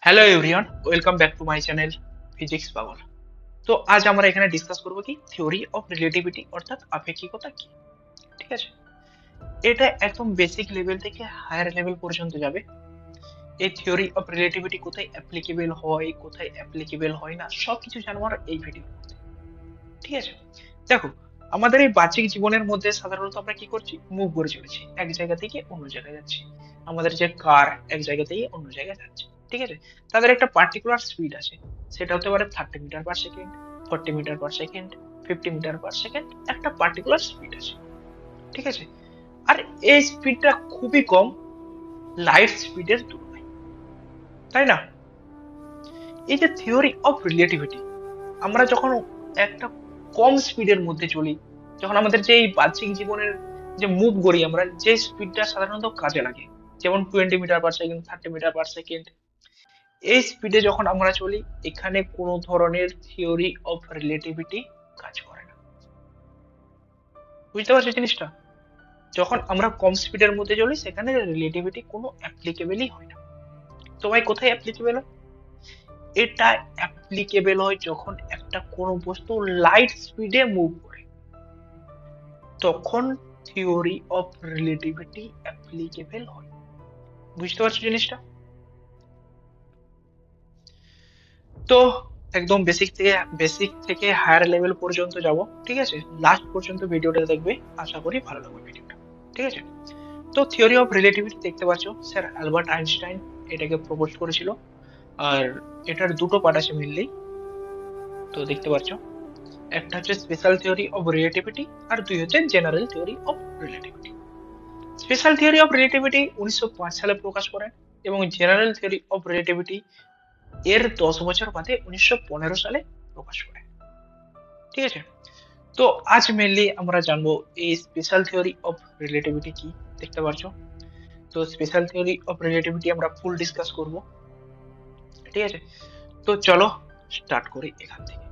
Hello everyone, welcome back to my channel physics পাগল। তো আজ আমরা এখানে ডিসকাস করব কি থিওরি অফ রিলেটিভিটি অর্থাৎ আপেক্ষিকতা কি। ঠিক আছে, এটা একদম বেসিক লেভেল থেকে হায়ার লেভেল পর্যন্ত যাবে। এই থিওরি অফ রিলেটিভিটি কোথায় অ্যাপ্লিকেবল হয়, কোথায় অ্যাপ্লিকেবল হয় না, সবকিছু জানবো আমরা এই ভিডিওর মধ্যে। ঠিক আছে, দেখো, আমাদের এই বাহ্যিক জীবনের মধ্যে সাধারণত আমরা কি করছি, মুভ করে চলেছি, এক জায়গা থেকে অন্য জায়গায় যাচ্ছি। আমাদের যে কার এক জায়গা থেকে অন্য জায়গায় যাচ্ছে, ঠিক আছে, তাদের একটা পার্টিকুলার স্পিড আছে। সেটা হতে পারে 30 metre per second, 40 metre per second, 50 metre per second, একটা পার্টিকুলার স্পিড আছে। ঠিক আছে, আর এই স্পিডটা খুবই কম লাইট স্পিডের তুলনায়, তাই না? এই যে থিওরি অফ রিলেটিভিটি, আমরা যখন একটা কম স্পিডের মধ্যে চলি, যখন আমাদের যে এই বাহ্যিক জীবনের যে মুভ করি আমরা, যে স্পিডটা সাধারণত কাজে লাগে, যেমন 20 metre per second, 30 metre per second, এই স্পিডে যখন আমরা চলি, এখানে কোনো ধরনের থিওরি অফ রিলেটিভিটি কাজ করে না। বুঝতে পারছো জিনিসটা? যখন আমরা কম স্পিডের মধ্যে চলি, সেখানে রিলেটিভিটি কোনো অ্যাপ্লিকেবলই হয় না। তো ভাই কোথায় অ্যাপ্লিকেবল হয়? এটা অ্যাপ্লিকেবল হয় যখন একটা কোনো বস্তু লাইট স্পিডে মুভ করে, তখন থিওরি অফ রিলেটিভিটি অ্যাপ্লিকেবল হয়। বুঝতে পারছো জিনিসটা? তো একদম বেসিক থেকে হায়ার লেভেল পর্যন্ত যাব। ঠিক আছে, লাস্ট পর্যন্ত ভিডিওটা দেখবে, আশা করি ভালো লাগবে ভিডিওটা। ঠিক আছে, তো থিওরি অফ রিলেটিভিটি দেখতে পাচ্ছ, স্যার অ্যালবার্ট আইনস্টাইন এটাকে প্রপোজ করেছিল। আর এটার দুটো পার্ট আছে মেনলি, তো দেখতে পাচ্ছ, একটা হচ্ছে স্পেশাল থিওরি অফ রিলেটিভিটি, আর দুই হচ্ছে general theory of relativity. Special theory of relativity 1905 সালে প্রকাশ করেন, এবং জেনারেল থিওরি অফ রিলেটিভিটি এর 10 বছর বাদে 1915 সালে প্রকাশ করেন। ঠিক আছে, তো আজ মেনলি আমরা জানবো এই স্পেশাল থিওরি অফ রিলেটিভিটি কি। দেখতে পাচ্ছ, তো স্পেশাল থিওরি অফ রিলেটিভিটি আমরা ফুল ডিসকাস করব। ঠিক আছে, তো চলো স্টার্ট করি এখান থেকে।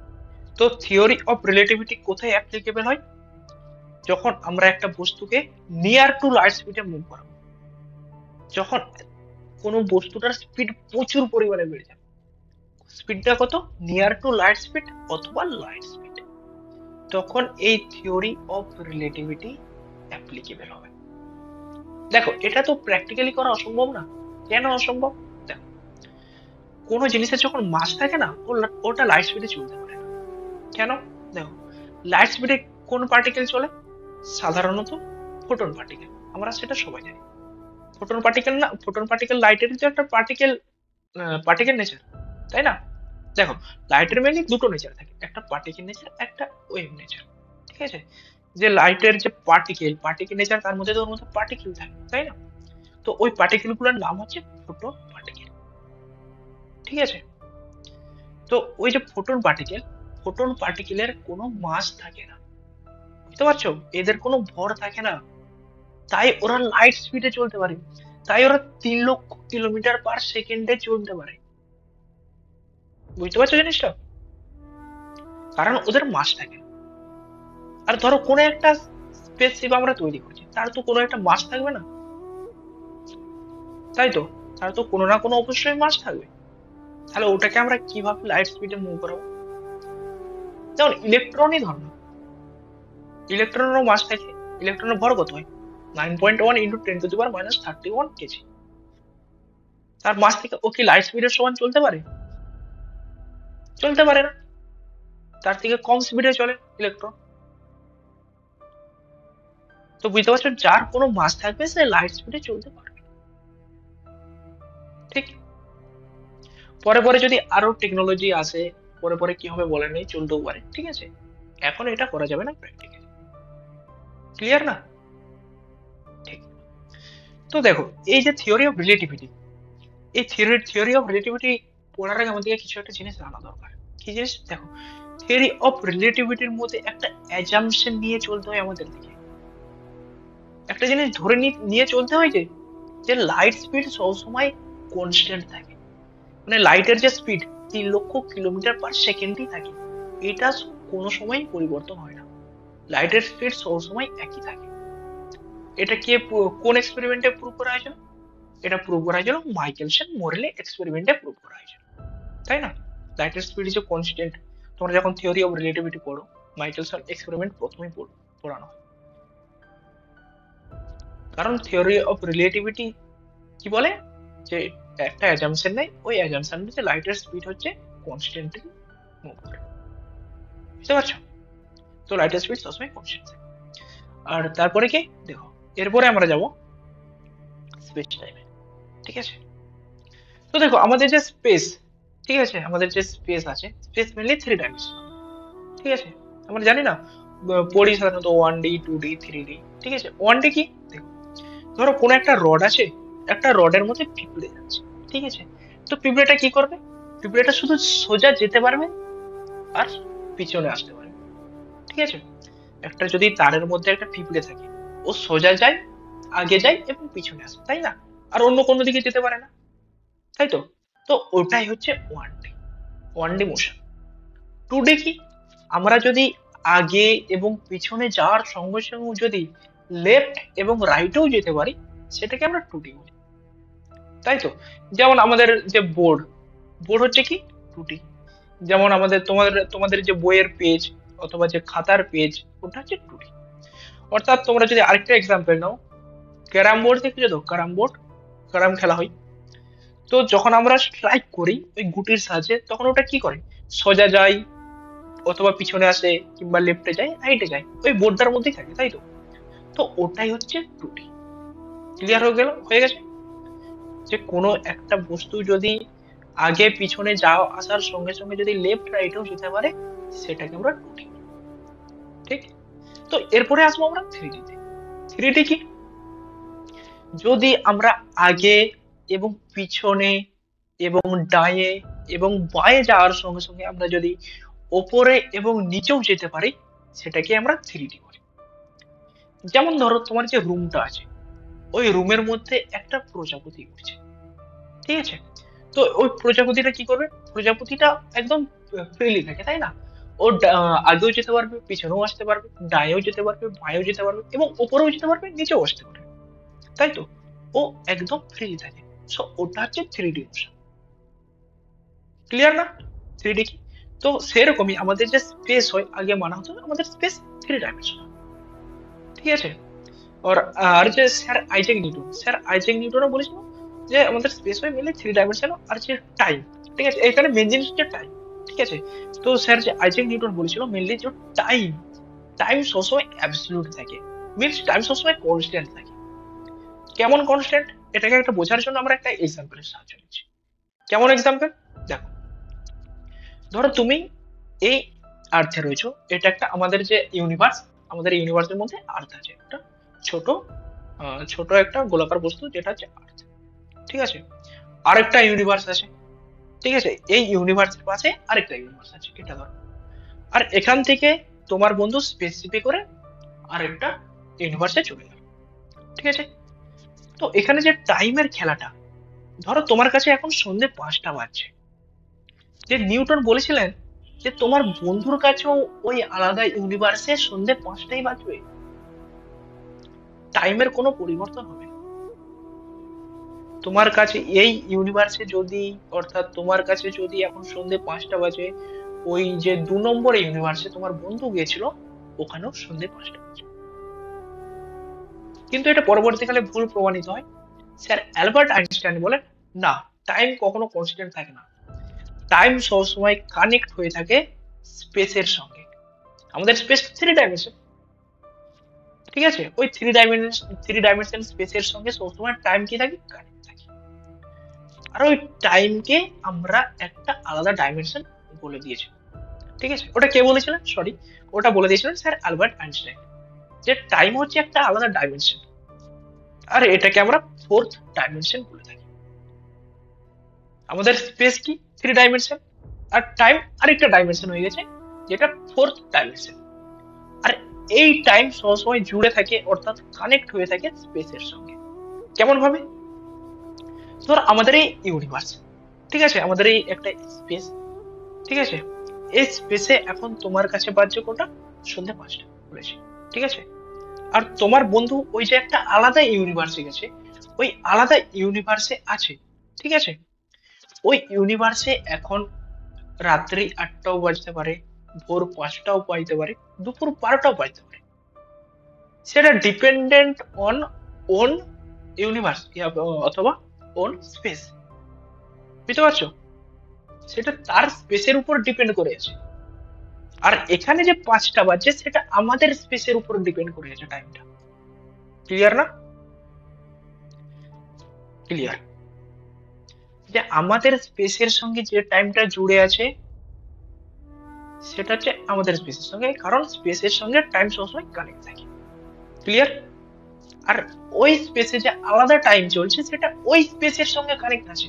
তো থিওরি অফ রিলেটিভিটি কোথায় অ্যাপ্লিকেবল হয়? যখন আমরা একটা বস্তুকে নিয়ার টু লাইট স্পিডে মুভ করাবো, যখন কোনো বস্তুটার স্পিড প্রচুর পরিমাণে বেড়ে যাবে। স্পিডটা কত? নিয়ার টু লাইট স্পিড অথবা লাইট স্পিড, তখন এই থিওরি অফ রিলেটিভিটি অ্যাপ্লিকেবল হবে। দেখো, এটা তো প্র্যাকটিক্যালি করা অসম্ভব না। কেন অসম্ভব? দেখো, কোনো জিনিসের যখন মাস থাকে না, ওটা লাইট স্পিডে চলতে পারে না। কেন? দেখো, লাইট স্পিডে কোন পার্টিকেল চলে? সাধারণত ফোটন পার্টিকেল, আমরা সেটা সবাই জানি। ফোটন পার্টিকেল না, ফোটন পার্টিকেল লাইটের যে একটা পার্টিকেল, পার্টিকেল নেচার, তাই না? দেখো, লাইটের মেনলি দুটো নেচার থাকে, একটা পার্টিকেল নেচার, একটা ওয়েভ নেচার। ঠিক আছে, যে লাইটের যে পার্টিকেল, পার্টিকেল নেচার, তার মধ্যে তো ওর মধ্যে পার্টিকেল থাকে, তাই না? তো ওই পার্টিকেল গুলোর নাম হচ্ছে ফোটন পার্টিকেল। ঠিক আছে, তো ওই যে ফোটন পার্টিকেল, ফোটন পার্টিকেলের কোনো মাস থাকে না। বুঝতে পারছো? এদের কোনো ভর থাকে না, তাই ওরা লাইট স্পিডে চলতে পারে। তাই ওরা 3 লক্ষ কিলোমিটার পার সেকেন্ডে চলতে পারে। বুঝতে পারছো জিনিসটা? কারণ ওদের মাস থাকে না। আর ধরো কোনো একটা স্পেসশিপ আমরা তৈরি করছি, তার তো কোনো একটা মাস থাকবে না, তাই তো? তার তো কোনো না কোনো অবশ্যই মাস থাকবে। তাহলে ওটাকে আমরা কিভাবে লাইট স্পিডে মুভ করাবো? যেমন ইলেকট্রনই ধর না, ইলেকট্রনেরও মাস থাকে। ইলেকট্রনের ভর কত হয়? 9.1 × 10⁻31 কেজি। তার মাস থেকে ও কি লাইট স্পিডের সমান চলতে পারে? চলতে পারে না। তার থেকে কম স্পিডে চলে ইলেকট্রন। তো বুঝতে পারছো, যার কোনো মাস থাকবে সে লাইট স্পিডে চলতে পারবে। ঠিক, পরে পরে যদি আরো টেকনোলজি আসে, পরে পরে কি হবে বলে নেই, চলতেও পারে। ঠিক আছে, এখন এটা করা যাবে না প্র্যাকটিক্যালি। ক্লিয়ার না? ঠিক, তো দেখো, এই যে থিওরি অফ রিলেটিভিটি, এই থিওরি অফ রিলেটিভিটি পড়ার আগে আমাদেরকে কিছু একটা জিনিস জানা দরকার। কি জিনিস? দেখো, থিওরি অফ রিলেটিভিটির মধ্যে একটা অ্যাজাম্পশন নিয়ে চলতে হয় আমাদের দিকে। একটা জিনিস ধরে নিয়ে চলতে হয় যে যে লাইট স্পিড সবসময় কনস্ট্যান্ট থাকে, মানে লাইটের যে স্পিড 3 লক্ষ কিলোমিটার পার সেকেন্ডই থাকে, এটা কোনো সময় পরিবর্তন হয় না। লাইটের স্পিড সবসময় একই থাকে। এটা কে কোন এক্সপেরিমেন্টে প্রুভ করা হয়েছিল? এটা প্রুভ করা হয়েছিল মাইকেলসন মোরেলে এক্সপেরিমেন্টে প্রুভ করা হয়েছিল। তাই না? লাইটের স্পিড ইজ এ কনস্ট্যান্ট। তোমরা যখন থিওরি অফ রিলেটিভিটি পড়ো, মাইকেলসন এক্সপেরিমেন্ট প্রথমেই পড়ানো হয়। কারণ থিওরি অফ রিলেটিভিটি কি বলে যে একটা অ্যাজাম্পশন নেই, ওই অ্যাজাম্পশন যে লাইটের স্পিড হচ্ছে কনস্ট্যান্টলি মুভ করে। বুঝতে পারছো? তো লাইটের স্পিড সবসময় কনস্ট্যান্ট। আর তারপরে কি দেখো, এরপরে আমরা যাব স্পেস টাইমে। ঠিক আছে? তো দেখো আমাদের যে স্পেস, ঠিক আছে, আমাদের যে স্পেস আছে, স্পেস মেনলি 3 ডাইমেনশন। ঠিক আছে? আমরা জানি না, পড়ি সাধারণত 1D 2D 3D। ঠিক আছে? 1D কি, দেখো ধরো কোনো একটা রড আছে, একটা রডের মধ্যে পিঁপড়ে যাচ্ছে। ঠিক আছে? তো পিঁপড়েটা কি করবে? পিঁপড়েটা শুধু সোজা যেতে পারবে আর পিছনে আসতে পারবে। ঠিক আছে? একটা যদি তারের মধ্যে একটা পিঁপড়ে থাকে, ও সোজা যায়, আগে যায় এবং পিছনে আসে, তাই না? আর অন্য কোনো দিকে যেতে পারে না, তাই তো? তো ওটাই হচ্ছে 1D, 1D মোশন। 2D কি, আমরা যদি আগে এবং পিছনে যাওয়ার সঙ্গে সঙ্গে যদি লেফট এবং রাইটেও যেতে পারি, সেটাকে আমরা 2D বলি, তাই তো? যেমন আমাদের যে বোর্ড, বোর্ড হচ্ছে কি 2D। যেমন আমাদের তোমাদের যে বইয়ের পেজ অথবা যে খাতার পেজ, ওটা হচ্ছে 2D। অর্থাৎ তোমরা যদি আরেকটা এক্সাম্পল নাও, ক্যারাম বোর্ড দেখেছো তো? ক্যারাম বোর্ড, ক্যারাম খেলা হয়। তো যখন আমরা স্ট্রাইক করি ওই গুটির সাহায্যে, তখন ওটা কি করে? সোজা যায়, অথবা পিছনে আসে, কিংবা লেফটে যায়, রাইটে যায়, ওই বোর্ডটার মধ্যেই থাকে, তাই তো? তো ওটাই হচ্ছে 2D। ক্লিয়ার হয়ে গেছে যে কোনো একটা বস্তু যদি আগে পিছনে যাওয়া আসার সঙ্গে সঙ্গে যদি লেফট রাইটেও যেতে পারে, সেটাকে আমরা 2D। ঠিক? তো এরপরে আসবো আমরা 3D তে। 3D কি, যদি আমরা আগে এবং পিছনে এবং ডায়ে এবং বাঁয়ে যাওয়ার সঙ্গে সঙ্গে আমরা যদি ওপরে এবং নিচেও যেতে পারি, সেটাকে আমরা 3D বলি। যেমন ধরো তোমার যে রুমটা আছে, ওই রুমের মধ্যে একটা প্রজাপতি উঠছে। ঠিক আছে? তো ওই প্রজাপতিটা কি করবে? প্রজাপতিটা একদম ফ্রিলি থাকে, তাই না? ও আগেও যেতে পারবে, পিছনেও আসতে পারবে, ডায়েও যেতে পারবে, বাঁয়েও যেতে পারবে এবং ওপরেও যেতে পারবে, নিচেও আসতে পারবে, তাই তো? ও একদম ফ্রি থাকে। সো ওটা হচ্ছে 3D মোশন। ক্লিয়ার না? 3D কি, তো সেরকমই আমাদের যে স্পেস হয়, আগে মানা হতো আমাদের স্পেস 3 ডাইমেনশন। ঠিক আছে? আর আর যে স্যার আইজাক নিউটনও বলেছিল যে আমাদের স্পেস হয় মেনলি 3 ডাইমেনশন। আর যে টাইম, ঠিক আছে, এখানে মেন জিনিস হচ্ছে টাইম। ঠিক আছে? তো স্যার যে আইজাক নিউটন বলেছিল মেনলি যে টাইম, টাইম সবসময় অ্যাবসলিউট থাকে, মিনস টাইম সবসময় কনস্ট্যান্ট থাকে। কেমন কনস্ট্যান্ট, এটাকে একটা বোঝার জন্য আমরা একটা এক্সাম্পলের সাহায্য নিচ্ছি। কেমন এক্সাম্পল? দেখো, ধরো তুমি এই আর্থে রয়েছো, এটা একটা আমাদের যে ইউনিভার্স, আমাদের ইউনিভার্সের মধ্যে আর্থ আছে, একটা ছোট ছোট একটা গোলাকার বস্তু যেটা হচ্ছে আর্থ। ঠিক আছে? আরেকটা ইউনিভার্স আছে। ঠিক আছে? এই ইউনিভার্সের পাশে আরেকটা ইউনিভার্স আছে, এটা ধরো। আর এখান থেকে তোমার বন্ধু স্পেসিফিক করে আরেকটা ইউনিভার্সে চলে গেল। ঠিক আছে? তো এখানে যে টাইমের খেলাটা, ধরো তোমার কাছে এখন সন্ধ্যে 5টা বাজছে, যে নিউটন বলেছিলেন যে তোমার বন্ধুর কাছেও ওই আলাদা ইউনিভার্সে সন্ধ্যে 5টাই বাজবে, টাইমের কোনো পরিবর্তন হবে না। তোমার কাছে এই ইউনিভার্সে যদি, অর্থাৎ তোমার কাছে যদি এখন সন্ধ্যে 5টা বাজে, ওই যে 2 নম্বর ইউনিভার্সে তোমার বন্ধু গিয়েছিল, ওখানেও সন্ধ্যে 5টা বাজে। কিন্তু এটা পরবর্তীকালে ভুল প্রমাণিত হয়। স্যার অ্যালবার্ট আইনস্টাইন বলেন, না, টাইম কখনো কনস্ট্যান্ট থাকে না, টাইম সবসময় কানেক্ট হয়ে থাকে স্পেসের সঙ্গে। আমাদের স্পেস 3 ডাইমেনশন। ঠিক আছে? ওই 3 ডাইমেনশন স্পেসের সঙ্গে সবসময় টাইম কি থাকে? কানেক্ট থাকে। আর ওই টাইমকে আমরা একটা আলাদা ডাইমেনশন বলে দিয়েছি। ঠিক আছে? ওটা কে বলেছিলেন? সরি, ওটা বলে দিয়েছিলেন স্যার অ্যালবার্ট আইনস্টাইন, যে টাইম হচ্ছে একটা আলাদা ডাইমেনশন, আর এটাকে আমরা 4th ডাইমেনশন বলে থাকি। আমাদের স্পেস কি 3 ডাইমেনশন, আর টাইম আরেকটা ডাইমেনশন হয়ে গেছে, যেটা 4th ডাইমেনশন। আর এই টাইম সবসময় জুড়ে থাকে, অর্থাৎ কানেক্ট হয়ে থাকে স্পেসের সঙ্গে। কেমন ভাবে? ধর আমাদের এই ইউনিভার্স, ঠিক আছে, আমাদের এই একটা স্পেস, ঠিক আছে, এই স্পেসে এখন তোমার কাছে বাজছে কোনটা? সন্ধ্যে 5টা বলেছি। ঠিক আছে? আর তোমার বন্ধু ওই যে একটা আলাদা ইউনিভার্সে গেছে, ওই আলাদা ইউনিভার্সে আছে। ঠিক আছে? ওই ইউনিভার্সে এখন রাত্রি 8টাও বাজতে পারে, ভোর 5টাও বাজতে পারে, দুপুর 12টাও বাজতে পারে। সেটা ডিপেন্ডেন্ট অন ওন ইউনিভার্স অথবা ওন স্পেস। বুঝতে পারছো? সেটা তার স্পেসের উপর ডিপেন্ড করে আছে। আর এখানে যে 5টা বাজছে সেটা আমাদের স্পেসের উপর ডিপেন্ড করে আছে টাইমটা। ক্লিয়ার না? ক্লিয়ার। যে আমাদের স্পেসের সঙ্গে যে টাইমটা জুড়ে আছে সেটা হচ্ছে আমাদের স্পেসের সঙ্গে, কারণ স্পেসের সঙ্গে টাইম সবসময় কানেক্ট থাকে। ক্লিয়ার? আর ওই স্পেসে যে আলাদা টাইম চলছে সেটা ওই স্পেসের সঙ্গে কানেক্ট আছে।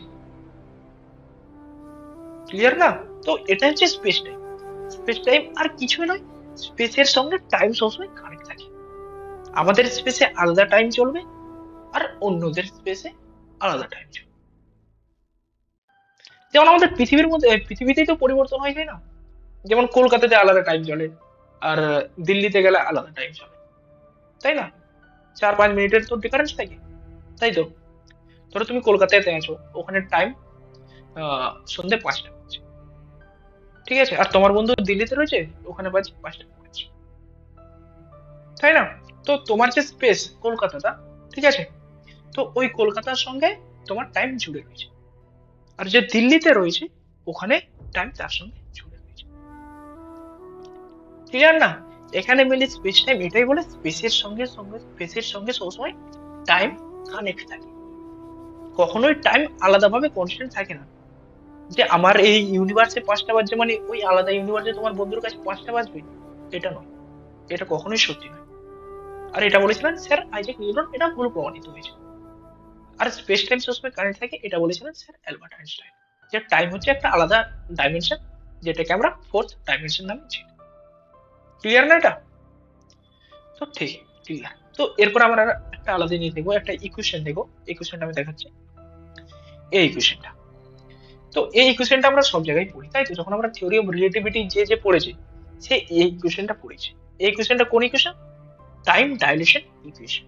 ক্লিয়ার না? তো এটা হচ্ছে স্পেস টাইম। স্পেস টাইম আর কিছুই নয়, স্পেসের সঙ্গে টাইম সবসময় কানেক্ট থাকে। আমাদের স্পেসে আলাদা টাইম চলবে আর অন্যদের স্পেসে আলাদা টাইম চলবে। যেমন আমাদের পৃথিবীর মধ্যে, পৃথিবীতেই তো পরিবর্তন হয়, তাই না? যেমন কলকাতাতে আলাদা টাইম চলে আর দিল্লিতে গেলে আলাদা টাইম চলে, তাই না? 4-5 মিনিটের তো ডিফারেন্স থাকে, তাই তো? ধরো তুমি কলকাতাতে আছো, ওখানে টাইম সন্ধ্যে 5টা বাজছে, ঠিক আছে? আর তোমার বন্ধু দিল্লিতে রয়েছে, ওখানে বাজে 5টা বাজছে, তাই না? তো তোমার যে স্পেস কলকাতাটা, ঠিক আছে, তো ওই কলকাতার সঙ্গে তোমার টাইম জুড়ে রয়েছে। আর যে দিল্লিতে রয়েছে ওখানে টাইম তার সঙ্গে জুড়ে রয়েছে। ক্লিয়ার না? এখানে মিলে স্পেস টাইম এটাই বলে স্পেসের সঙ্গে সবসময় টাইম কানেক্ট থাকে। কখনোই টাইম আলাদাভাবে কনস্ট্যান্ট থাকে না। যে আমার এই ইউনিভার্সে 5টা বাজছে মানে ওই আলাদা ইউনিভার্সে তোমার বন্ধুর কাছে 5টা বাজবে, এটা নয়। এটা কখনোই সত্যি নয়। আর এটা বলেছিলেন স্যার আইজাক নিউটন, এটা ভুল প্রমাণিত হয়েছে। আর স্পেস টাইম সবসময় কানেক্ট থাকে এটা বলেছিলেন স্যার অ্যালবার্ট আইনস্টাইন। যে টাইম হচ্ছে একটা আলাদা ডাইমেনশন, যেটাকে আমরা ফোর্থ ডাইমেনশন নামে চিনি। ক্লিয়ার না এটা? তো ঠিক, ক্লিয়ার। তো এরপর আমরা একটা আলাদা জিনিস দেখবো, একটা ইকুয়েশন দেখবো। ইকুয়েশনটা আমি দেখাচ্ছি, এই ইকুয়েশনটা। তো এই ইকুয়েশনটা আমরা সব জায়গায় পড়ি, তাই তো? যখন আমরা থিওরি অফ রিলেটিভিটি যে পড়েছি, সে এই ইকুয়েশনটা পড়েছে। এই ইকুয়েশনটা কোন ইকুয়েশন? Time dilation equation.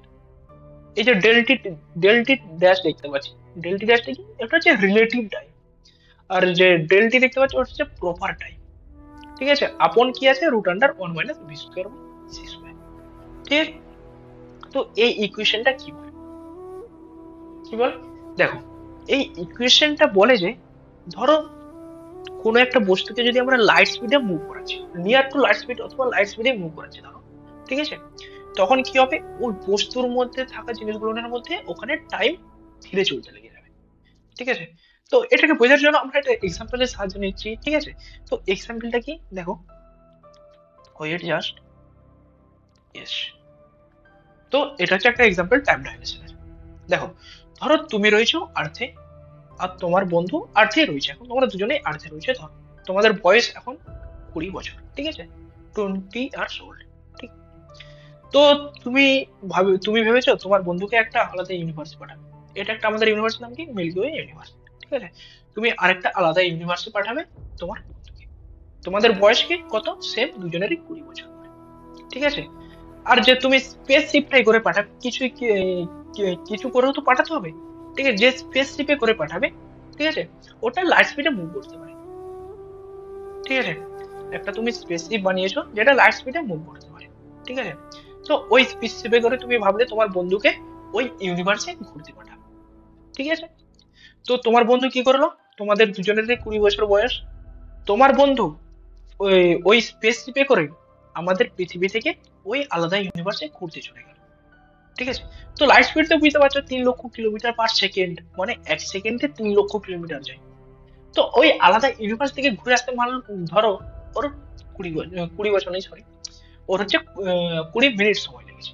এই যে ডেলটি ড্যাশ দেখতে পাচ্ছি, ডেলটি ড্যাশটা কি? এটা হচ্ছে রিলেটিভ টাইম। আর যে ডেলটি দেখতে পাচ্ছি ওটা হচ্ছে প্রপার টাইম। ঠিক আছে? আপন কি আছে? Root under 1 - v²/c²। ঠিক আছে? তো এই ইকুয়েশনটা কি বলে? কি বলে? দেখো, এই ইকুয়েশনটা বলে যে ধরো কোনো একটা বস্তুকে যদি আমরা লাইট স্পিডে মুভ করাচ্ছি, নিয়ার টু লাইট স্পিড অথবা লাইট স্পিডে মুভ করাচ্ছি ধরো, ঠিক আছে, তখন কি হবে? ওই বস্তুর মধ্যে থাকা জিনিসগুলোর মধ্যে ওখানে টাইম ধীরে চলতে লেগে যাবে। ঠিক আছে? তো এটাকে বোঝার জন্য আমরা একটা এক্সাম্পলের সাহায্য নিচ্ছি, ঠিক আছে? তো এক্সাম্পলটা কি দেখো, ওয়েট জাস্ট, ইয়েস। তো এটা হচ্ছে একটা এক্সাম্পল টাইম ডাইলেশনের। দেখো, ধরো তুমি রয়েছো আর্থে আর তোমার বন্ধু আর্থে রয়েছে, এখন তোমরা দুজনেই আর্থে রয়েছে। ধরো তোমাদের বয়স এখন 20 বছর, ঠিক আছে, 20 ইয়ার্স ওল্ড। ঠিক। তো তুমি ভেবেছো তোমার বন্ধুকে একটা আলাদা ইউনিভার্সে পাঠাবে। এটা একটা আমাদের ইউনিভার্সের নাম কি? Milky Way universe. ঠিক আছে? তুমি আরেকটা আলাদা ইউনিভার্সে পাঠাবে তোমার বন্ধুকে। তোমাদের বয়স কি কত? সেম, দুজনেরই 20 বছর করে। ঠিক আছে? আর যে তুমি স্পেস শিপটাই করে পাঠাবে, কিছু করেও তো পাঠাতে হবে। ঠিক আছে? যে স্পেস শিপে করে পাঠাবে, ঠিক আছে, ওটা লাইট স্পিডে মুভ করতে পারে। ঠিক আছে? একটা তুমি স্পেস শিপ বানিয়েছো যেটা লাইট স্পিডে মুভ করতে পারে। ঠিক আছে? তো ওই স্পেস শিপে করে তুমি ভাবলে তোমার বন্ধুকে ওই ইউনিভার্সে ঘুরতে পাঠাবে। ঠিক আছে? তো তোমার বন্ধু কি করলো? তোমাদের দুজনেরই 20 বছর বয়স। তোমার বন্ধু ওই ওই স্পেস শিপে করে আমাদের পৃথিবী থেকে ওই আলাদা ইউনিভার্সে ঘুরতে চলে গেল। ঠিক আছে? তো লাইট স্পিড তো বুঝতে পারছো, 3 লক্ষ কিলোমিটার/সেকেন্ড, মানে 1 সেকেন্ডে 3 লক্ষ কিলোমিটার যায়। তো ওই আলাদা ইউনিভার্স থেকে ঘুরে আসতে ধরো ওর 20 বছর নেই, সরি, ওর হচ্ছে 20 মিনিট সময় লেগেছে।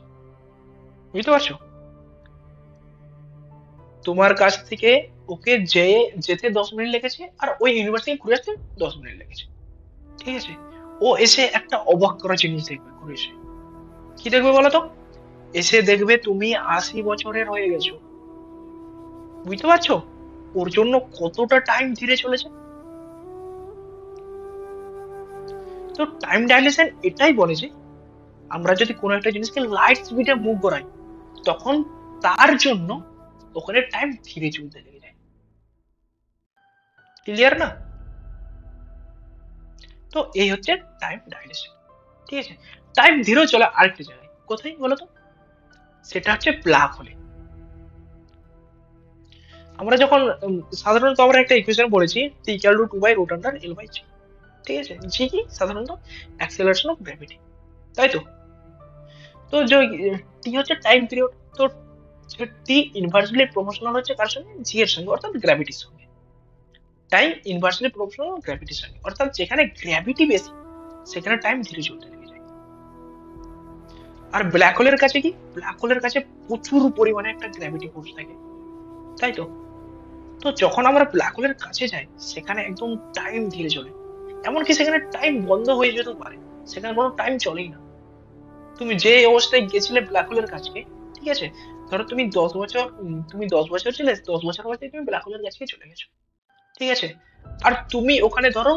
বুঝতে পারছো? তোমার কাছ থেকে ওকে যেতে 10 মিনিট লেগেছে আর ওই ইউনিভার্স থেকে ঘুরে আসতে 10 মিনিট লেগেছে। ঠিক আছে? ও এসে একটা অবাক করা জিনিস দেখবে ঘুরে এসে। কি দেখবে বলো তো? এসে দেখবে তুমি 80 বছরের হয়ে গেছো। বুঝতে পারছো ওর জন্য কতটা টাইম ধীরে চলেছে? তো টাইম ডাইলেশন এটাই বলে যে আমরা যদি কোনো একটা জিনিসকে লাইট স্পিডে মুভ করাই, তখন তার জন্য ওখানে টাইম ধীরে চলতে লেগে যায়। ক্লিয়ার না? তো এই হচ্ছে টাইম ডাইলেশন। ঠিক আছে, টাইম ধীরে চলে আরেকটা জায়গায়, কোথায় বলো তো? সেটা হচ্ছে ব্ল্যাক হোলে। আমরা যখন সাধারণত আমরা একটা ইকুয়েশন পড়েছি, টি ইকুয়াল টু 2/√L/g। ঠিক আছে, জি কি সাধারণত অ্যাক্সেলারেশন অফ গ্র্যাভিটি, তাই তো? তো যে টি হচ্ছে টাইম পিরিয়ড, তো টি ইনভার্সলি প্রপোর্শনাল হচ্ছে কার সঙ্গে? জি এর সঙ্গে, অর্থাৎ গ্র্যাভিটির সঙ্গে। টাইম ইনভার্সলি প্রপোর্শনাল গ্র্যাভিটির সঙ্গে, অর্থাৎ যেখানে গ্র্যাভিটি বেশি সেখানে টাইম ধীরে চলতে লেগে যায়। আর ব্ল্যাক হোলের কাছে কি? ব্ল্যাক হোলের কাছে প্রচুর পরিমাণে একটা গ্র্যাভিটি ফোর্স থাকে, তাই তো? তো যখন আমরা ব্ল্যাক হোলের কাছে যাই সেখানে একদম টাইম ধীরে চলে, এমনকি সেখানে টাইম বন্ধ হয়ে যেতে পারে, সেখানে কোনো টাইম চলেই না। তুমি যে অবস্থায় গেছিলে ব্ল্যাক হোলের কাছে, ঠিক আছে, ধরো তুমি 10 বছর, তুমি 10 বছর ছিলে, 10 বছর অবস্থায় তুমি ব্ল্যাক হোলের কাছে চলে গেছো, ঠিক আছে, আর তুমি ওখানে ধরো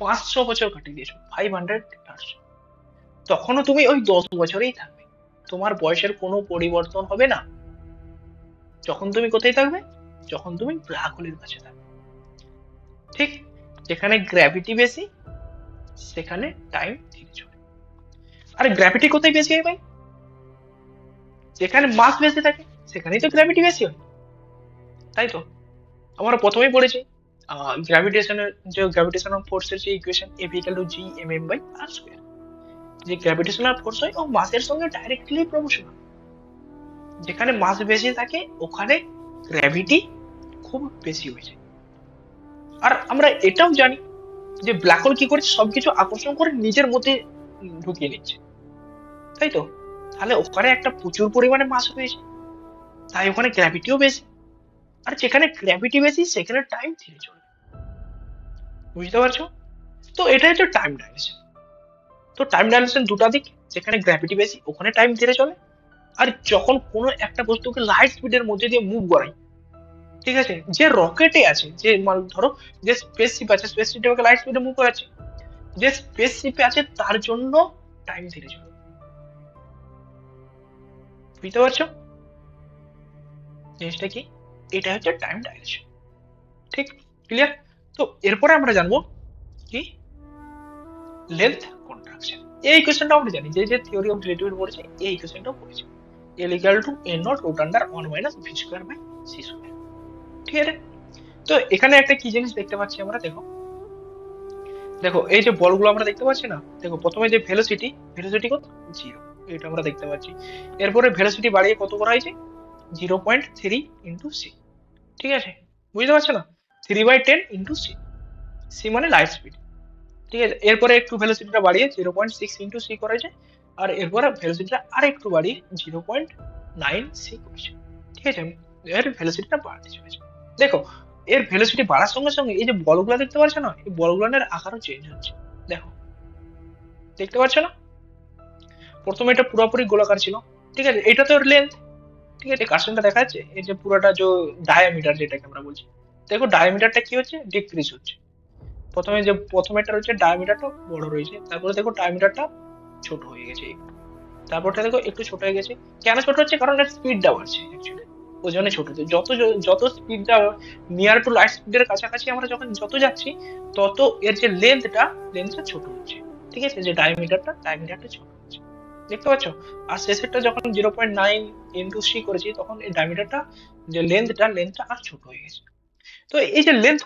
500 বছর কাটিয়ে দিয়েছো, 500 ইয়ার্স, তখনও তুমি ওই 10 বছরেই থাকবে, তোমার বয়সের কোনো পরিবর্তন হবে না। যখন তুমি কোথায় থাকবে? যখন তুমি ব্ল্যাক হোলের কাছে থাকবে। ঠিক, যেখানে গ্র্যাভিটি বেশি সেখানে টাইম ধীরে চলে। আর গ্র্যাভিটি কোথায় বেশি হয় ভাই? যেখানে মাস বেশি থাকে সেখানেই তো গ্র্যাভিটি বেশি হয়, তাই তো? আমরা প্রথমেই পড়েছি গ্র্যাভিটেশনের, যে গ্র্যাভিটেশনাল ফোর্সের যে equation, F equal to G M M by R square, যে গ্র্যাভিটেশনাল ফোর্স হয় ও মাসের সঙ্গে ডাইরেক্টলি প্রপোর্শনাল। যেখানে মাস বেশি থাকে ওখানে গ্র্যাভিটি খুব বেশি হয়ে যায়। আর আমরা এটাও জানি যে ব্ল্যাক হোল কি করছে, সবকিছু আকর্ষণ করে নিজের মধ্যে ঢুকিয়ে নিচ্ছে, তাই তো? তাহলে ওখানে একটা প্রচুর পরিমাণে মাস রয়েছে, তাই ওখানে গ্র্যাভিটিও বেশি। আর যেখানে গ্র্যাভিটি বেশি সেখানে টাইম ধীরে চলবে, বুঝতে পারছো? তো এটা হচ্ছে টাইম ডাইলেশন। তো টাইম ডাইলেশন দুটা দিক, যেখানে গ্র্যাভিটি বেশি ওখানে টাইম ধীরে চলে, আর যখন কোনো একটা বস্তুকে লাইট স্পিডের মধ্যে দিয়ে মুভ করাই, ঠিক আছে, যে রকেটে আছে, যে ধরো যে স্পেসশিপ আছে, স্পেসশিপটাকে লাইট স্পিডে মুভ করাচ্ছে, যে স্পেসশিপে আছে তার জন্য টাইম ধীরে চলে, বুঝতে পারছো জিনিসটা কি? এটা হচ্ছে টাইম ডাইলেশন। ঠিক, ক্লিয়ার? তো এরপরে আমরা জানবো কি লেন্থ কন্ট্রাকশন। এই কোশ্চেনটা আমরা জানি, যে যে থিওরি অফ রিলেটিভিটি পড়েছে এই কোশ্চেনটাও পড়েছে, L equal to N not root under 1 minus V square by C square. ঠিক আছে, তো এখানে একটা কি জিনিস দেখতে পাচ্ছি আমরা, দেখো দেখো এই যে বলগুলো আমরা দেখতে পাচ্ছি না, দেখো প্রথমে যে ভেলোসিটি, ভেলোসিটি কত? 0, এটা আমরা দেখতে পাচ্ছি। এরপরে ভেলোসিটি বাড়িয়ে কত করা হয়েছে? 0.3 ইন্টু সি। ঠিক আছে, বুঝতে পারছো না? 3/10 ইন্টু সি, সি মানে লাইট স্পিড। ঠিক আছে, এরপরে একটু ভেলোসিটিটা বাড়িয়ে 0.6 ইন্টু সি করেছে, আর এরপরে ভেলোসিটিটা আর একটু বাড়িয়ে 0.9 সি করেছে। ঠিক আছে, এর ভেলোসিটিটা বাড়তে চলেছে। দেখো এর ভেলোসিটি বাড়ার সঙ্গে সঙ্গে এই যে বলগুলো দেখতে পাচ্ছ না, এই বলগুলোর আকারও চেঞ্জ হচ্ছে, দেখো দেখতে পাচ্ছ না? প্রথমে এটা পুরোপুরি গোলাকার ছিল, ঠিক আছে, এটা তো ওর লেন্থ, ঠিক আছে, কার্সনটা দেখা যাচ্ছে, এই যে পুরোটা যে ডায়ামিটার যেটাকে আমরা বলছি, দেখো ডায়ামিটারটা কি হচ্ছে? ডিক্রিজ হচ্ছে। প্রথমে যে প্রথমেটা রয়েছে ডায়ামিটারটা বড় রয়েছে, তারপরে দেখো ডায়ামিটারটা ছোট হয়ে গেছে একটু, তারপরটা দেখো একটু ছোট হয়ে গেছে। কেন ছোট হচ্ছে? কারণ এর স্পিডটা বাড়ছে অ্যাকচুয়ালি, ওই জন্য ছোট হচ্ছে। যত যত স্পিডটা নিয়ার টু লাইট স্পিডের কাছাকাছি আমরা যখন যত যাচ্ছি, তত এর যে লেন্থটা ছোট হচ্ছে। ঠিক আছে, যে ডায়ামিটারটা ছোট হচ্ছে, দেখতে পাচ্ছ? আর শেষেরটা যখন 0.9 ইন্টু সি করেছি তখন এই ডায়ামিটারটা, যে লেন্থটা আর ছোট হয়ে গেছে। তো এই যে লেন্থ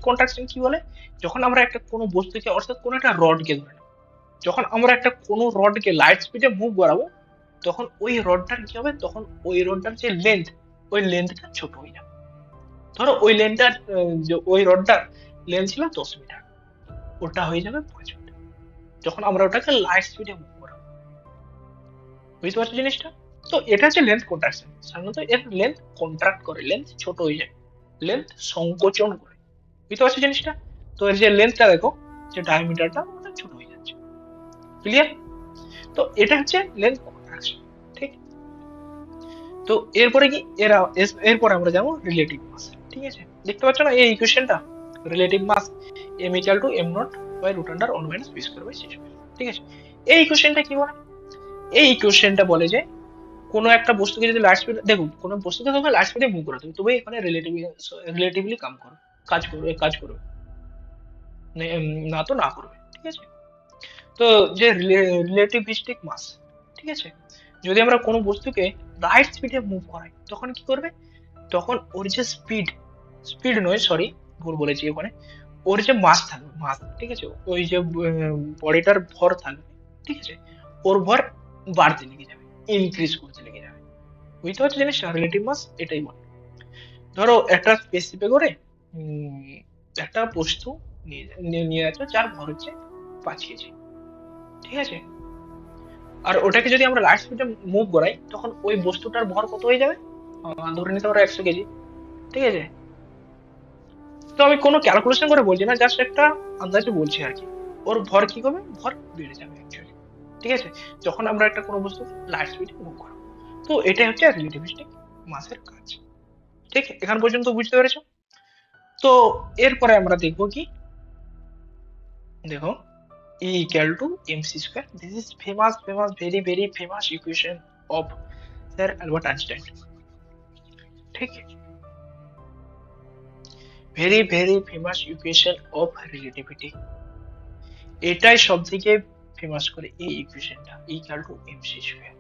কন্ট্রাকশন কি বলে? যখন আমরা একটা কোনো বস্তুকে, অর্থাৎ কোনো একটা রডকে ধরে নাও, যখন আমরা একটা কোনো রডকে লাইট স্পিডে মুভ করাবো, তখন ওই রডটার কি হবে? তখন ওই রডটার যে লেন্থ, ওই লেন্থটা ছোট হয়ে যাবে। ধরো ওই লেন্থটার, যে ওই রডটার লেন্থ ছিল 10 মিটার, ওটা হয়ে যাবে 5 মিটার, যখন আমরা ওটাকে লাইট স্পিডে মুভ করাবো, বুঝতে পারছো জিনিসটা? তো এটা হচ্ছে লেন্থ কন্ট্রাকশন। সাধারণত এর লেন্থ কন্ট্রাক্ট করে, লেন্থ ছোট হয়ে যায়, লেন্থ সংকোচন করে, বুঝতে পারছো জিনিসটা? তো এর যে লেন্থটা দেখো, যে ডায়ামিটারটা ওটা ছোট হয়ে যাচ্ছে, ক্লিয়ার? তো এটা হচ্ছে লেন্থ কন্ট্রাকশন। ঠিক, তো এরপরে কি এরপরে আমরা যাবো রিলেটিভ মাস। ঠিক আছে, দেখতে পাচ্ছ না এই ইকুয়েশনটা, relative mass M equal to M not by root under 1 minus V square by C square. ঠিক আছে, এই ইকুয়েশনটা কি বলে? এই ইকুয়েশনটা বলে যে কোনো একটা বস্তুকে যদি লাইট স্পিড, দেখুন কোনো বস্তুকে তোমাকে লাইট স্পিডে মুভ করাতে হবে, তবে এখানে রিলেটিভলি কাজ করবে। না তো না করবে, ঠিক আছে। তো যে রিলেটিভিস্টিক মাস, ঠিক আছে, যদি আমরা কোনো বস্তুকে লাইট স্পিডে মুভ করাই তখন কি করবে, তখন ওর যে স্পিড, স্পিড নয় সরি ভুল বলেছি ওখানে, ওর যে মাস থাকবে, মাস, ঠিক আছে, ওই যে বডিটার ভর থাকবে, ঠিক আছে, ওর ভর বাড়তে লেগে যাবে, ইনক্রিজ করতে লেগে যাবে। বুঝতে পারছো জিনিসটা, রিলেটিভ মাস এটাই বলে। ধরো একটা স্পেসিফিক করে উম, একটা বস্তু নিয়ে যাচ্ছ যার ভর হচ্ছে 5 কেজি, ঠিক আছে, আর ওটাকে যদি আমরা লাইট স্পিডে মুভ করাই তখন ওই বস্তুটার ভর কত হয়ে যাবে, ধরে নিতে পারো 100 কেজি, ঠিক আছে। তো আমি কোনো ক্যালকুলেশন করে বলছি না, জাস্ট একটা আন্দাজে বলছি আর কি। ওর ভর কি হবে, ভর বেড়ে যাবে অ্যাকচুয়ালি, ঠিক আছে, যখন আমরা একটা কোনো বস্তু লাইট স্পিডে মুভ করাবো। তো এটাই হচ্ছে রিলেটিভিস্টিক মাসের কাজ। ঠিক, এখান পর্যন্ত বুঝতে পেরেছো? তো এরপরে আমরা দেখবো কি, দেখো E equal to mc square. This is famous, very very famous equation of Sir Albert Einstein. ঠিক, very very famous equation of relativity. এটাই সব থেকে ফেমাস করে এই ইকুয়েশনটা, E equal to mc square.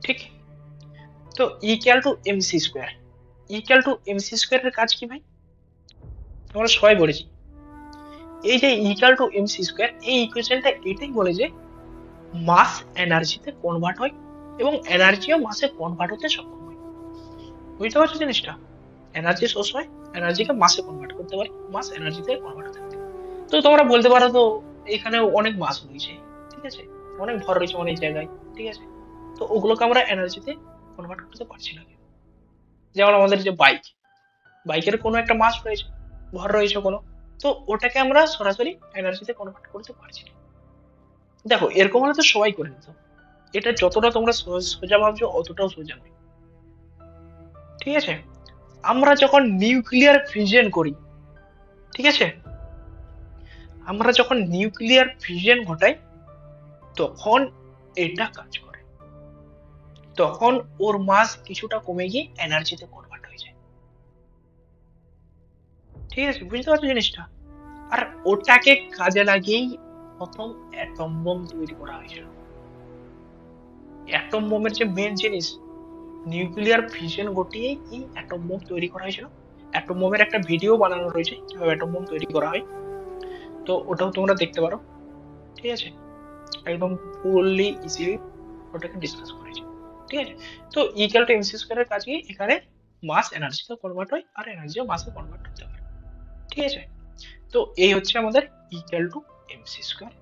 ঠিক, তো E equal to mc square, E equal to mc square এর কাজ কি ভাই, আমরা সবাই বলেছি এই যে E equal to mc square, এই ইকুয়েশনটা এটাই বলে যে মাস এনার্জিতে কনভার্ট হয় এবং এনার্জিও মাসে কনভার্ট হতে সক্ষম হয়। বুঝতে পারছো জিনিসটা, এনার্জি সোর্স হয়, এনার্জিকে মাসে কনভার্ট করতে পারে, মাস এনার্জিতে কনভার্ট হতে পারে। তো তোমরা বলতে পারো তো এখানে অনেক মাস রয়েছে, ঠিক আছে, অনেক ভর রয়েছে অনেক জায়গায়, ঠিক আছে, তো ওগুলোকে আমরা এনার্জিতে কনভার্ট করতে পারছি না কেন? যেমন আমাদের যে বাইক, বাইকের কোনো একটা মাস রয়েছে, ভর রয়েছে কোনো, তো ওটাকে আমরা সরাসরি এনার্জিতে কনভার্ট করতে পারছি না। দেখো এরকম হলে তো সবাই করে নিত, এটা যতটা তোমরা সোজা ভাবছো অতটাও সোজা নয়, ঠিক আছে। আমরা যখন নিউক্লিয়ার ফিউশন করি, ঠিক আছে, আমরা যখন নিউক্লিয়ার ফিউশন ঘটাই তখন এটা কাজ করে, তখন ওর মাস কিছুটা কমে গিয়ে এনার্জিতে কনভার্ট হয়ে যায়, ঠিক আছে, বুঝতে পারছো জিনিসটা। আর ওটাকে কাজে লাগিয়েই প্রথম অ্যাটম বোম তৈরি করা হয়েছিল। অ্যাটম বোমের যে মেন জিনিস, নিউক্লিয়ার ফিউশন ঘটিয়েই এই অ্যাটম বোম তৈরি করা হয়েছিল। অ্যাটম বোমের একটা ভিডিও বানানো রয়েছে কিভাবে অ্যাটম বোম তৈরি করা হয়, তো ওটাও তোমরা দেখতে পারো, ঠিক আছে, একদম ফুললি ইজিলি ওটাকে ডিসকাস করেছি, ঠিক আছে। তো ইকুয়াল টু এমসি স্কোয়ারের কাছে এখানে মাস এনার্জিতে কনভার্ট হয় আর এনার্জিও মাসে কনভার্ট হতে পারে, ঠিক আছে। তো এই হচ্ছে আমাদের ইকুয়াল টু এমসি স্কোয়ার,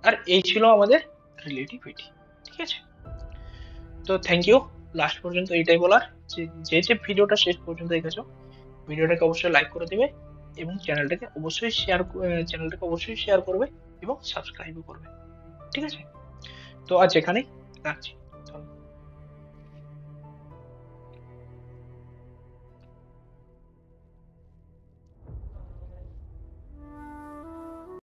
আর এই ছিল আমাদের রিলেটিভিটি, ঠিক আছে। তো থ্যাংক ইউ, লাস্ট পর্যন্ত এইটাই বলার যে যে ভিডিওটা শেষ পর্যন্ত দেখেছো ভিডিওটাকে অবশ্যই লাইক করে দিবে এবং চ্যানেলটাকে অবশ্যই শেয়ার করবে এবং সাবস্ক্রাইবও করবে, ঠিক আছে। তো আজ এখানেই রাখছি, ধন্যবাদ।